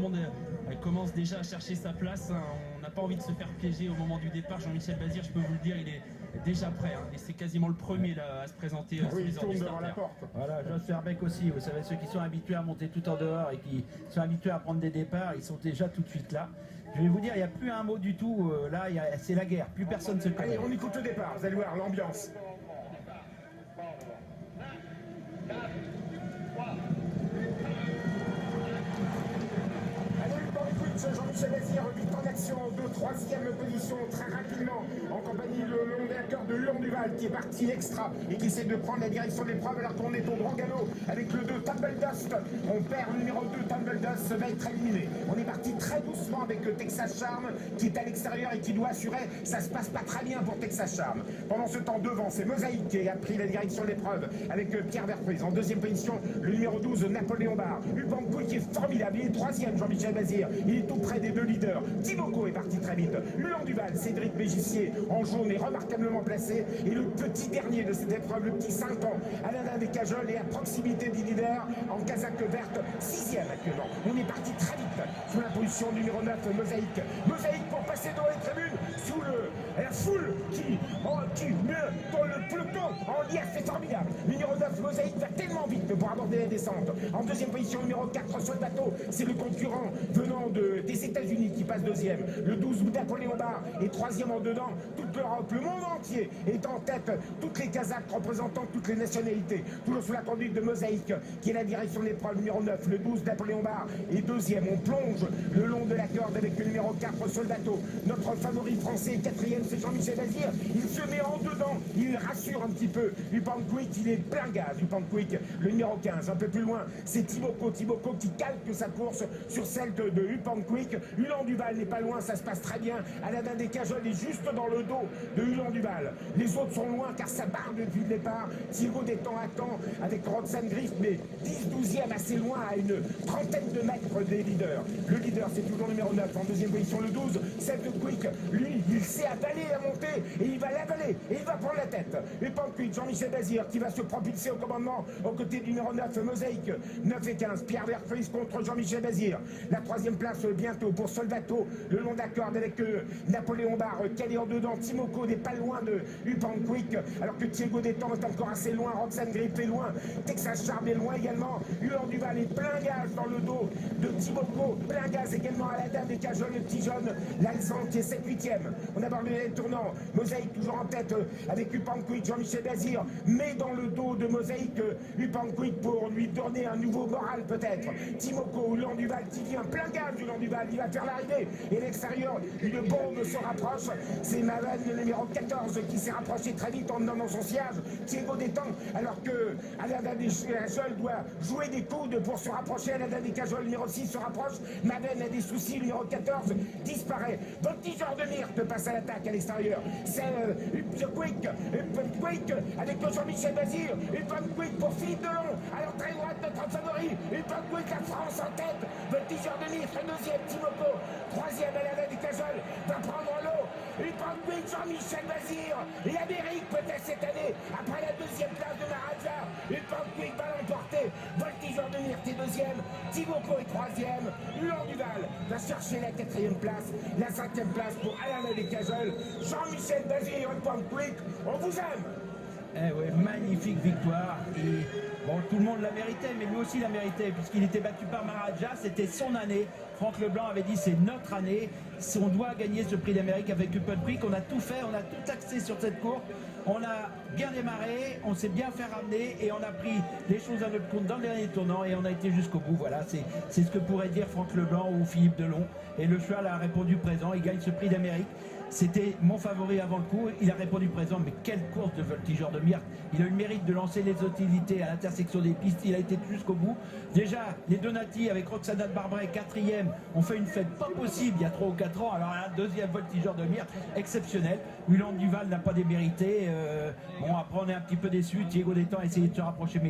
monde commence déjà à chercher sa place. Hein. On n'a pas envie de se faire piéger au moment du départ. Jean-Michel Bazir, je peux vous le dire, il est déjà prêt. Hein. Et c'est quasiment le premier là, à se présenter sur les ordres du starter. Voilà, Jos Verbeek aussi. Vous savez, ceux qui sont habitués à monter tout en dehors et qui sont habitués à prendre des départs, ils sont déjà tout de suite là. Je vais vous dire, il n'y a plus un mot du tout. Là, c'est la guerre. Plus personne ne se connaît. Allez, on écoute le départ. Vous allez voir l'ambiance. Jean-Michel Bazir vite en action de troisième position très rapidement en compagnie le long de la corde de Huon Duval qui est parti extra et qui essaie de prendre la direction de l'épreuve alors qu'on est au grand galop avec le 2 Tumble Dust. On perd le numéro 2 Tumble Dust, va être éliminé. On est parti très doucement avec Texas Charm qui est à l'extérieur et qui doit assurer. Ça se passe pas très bien pour Texas Charm. Pendant ce temps devant c'est Mosaïque qui a pris la direction de l'épreuve avec Pierre Verprise. En deuxième position le numéro 12 Napoléon Barre. Upanko qui est formidable, il est troisième Jean-Michel Bazir. Il est tout près des deux leaders. Timoko est parti très vite. Huon Duval, Cédric Bégissier en jaune est remarquablement placé. Et le petit dernier de cette épreuve, le petit 5 ans, Alain Descajols est à proximité du leader en casaque verte, sixième actuellement. On est parti très vite sous la position numéro 9, Mosaïque. Mosaïque pour passer dans les tribunes sous la foule qui dans le peloton en liesse, c'est formidable. Numéro 9, Mosaïque va tellement vite pour aborder la descente. En deuxième position, numéro 4, Soldato, c'est le concurrent venant des États-Unis qui passe deuxième. Le 12, Napoléon Barre est troisième en dedans. Toute l'Europe, le monde entier est en tête. Toutes les Kazakhs représentant toutes les nationalités. Toujours sous la conduite de Mosaïque, qui est la direction de l'épreuve numéro 9. Le 12, Napoléon Barre est deuxième. On plonge le long de la corde avec le numéro 4, Soldato. Notre favori français, quatrième, c'est Jean-Michel Bazir. Il se met en dedans. Il rassure un petit peu. Upankwik, il est plein gaz. Upankwik, le numéro 15. Un peu plus loin, c'est Timoko. Timoko qui calque sa course sur celle de Upankwik. Huon Duval n'est pas loin, ça se passe très bien. Alain Descajols est juste dans le dos de Huon Duval. Les autres sont loin car ça barre depuis le départ. Thibaut Détang attend avec Roxane Griff, mais 10-12e assez loin à une trentaine de mètres des leaders. Le leader, c'est toujours le numéro 9. En deuxième position, le 12, Seth Quick. Lui, il sait avaler la montée et il va l'avaler et il va prendre la tête. Upankwik, Jean-Michel Bazir qui va se propulser au commandement aux côtés du numéro 9, Mosaïque. 9 et 15, Pierre Verprise contre Jean-Michel Bazir. La troisième place bientôt pour Soldato, le long d'accord avec Napoléon Barre, calé en dedans. Timoko n'est pas loin de Upankwik, alors que Thibaut Détang est encore assez loin. Roxane Griff est loin. Texas Charm est loin également. Huon Duval est plein gaz dans le dos de Timoko. Plein gaz également à la dame des Cajols, le petit jeune, l'Alexandre qui est 7-8e. On aborde les tournants. Mosaïque toujours en tête avec Upankwik, Jean-Michel Bazir, mais dans le dos de Mosaïque, Upankwik pour lui donner un nouveau moral peut-être. Timoko, Huon Duval qui vient plein gaz du Huon Duval, il va faire l'arrivée. Et l'extérieur, une bombe se rapproche. C'est Maven, le numéro 14, qui s'est rapproché très vite en donnant son siège. Thibaut Détang, alors que Alain Descajols doit jouer des coudes pour se rapprocher. Alain Descajols, numéro 6, se rapproche. Maven a des soucis, le numéro 14 disparaît. Voltigeur de Myrte passe à l'attaque à l'extérieur. C'est Upankwik avec Jean-Michel Bazir. Upankwik pour Philippe Delon. Alors très droite, notre favori. Upankwik, la France en tête. Voltigeur de Myrte, deuxième, Timoko. Troisième, Alain Descajols va prendre l'eau. Upankwik, Jean-Michel Bazir. L'Amérique peut-être cette année. Après la deuxième place de Maharaja. Upankwik va l'emporter. Voltigeur de Myrte est deuxième. Timoko est troisième. Huon Duval va chercher la quatrième place. La cinquième place pour Alain Descajols. Jean-Michel Bazir, Upankwik, on vous aime. Eh ouais, magnifique victoire. Et, bon, tout le monde la méritait, mais lui aussi la méritait, puisqu'il était battu par Maharaja. C'était son année. Franck Leblanc avait dit c'est notre année. Si on doit gagner ce prix d'Amérique avec Upankwik, on a tout fait, on a tout axé sur cette course. On a bien démarré, on s'est bien fait ramener et on a pris les choses à notre compte dans le dernier tournant et on a été jusqu'au bout. Voilà, c'est ce que pourrait dire Franck Leblanc ou Philippe Delon. Et le cheval a répondu présent, il gagne ce prix d'Amérique. C'était mon favori avant le coup, il a répondu présent, mais quelle course de Voltigeur de Myrte. Il a eu le mérite de lancer les hostilités à l'intersection des pistes, il a été jusqu'au bout. Déjà, les Donati avec Roxana de Barbret, quatrième, ont fait une fête pas possible il y a 3 ou 4 ans. Alors là, deuxième Voltigeur de Myrte, exceptionnel. Huon Duval n'a pas démérité. Bon, après on est un petit peu déçu, Thibaut Détang a essayé de se rapprocher, mais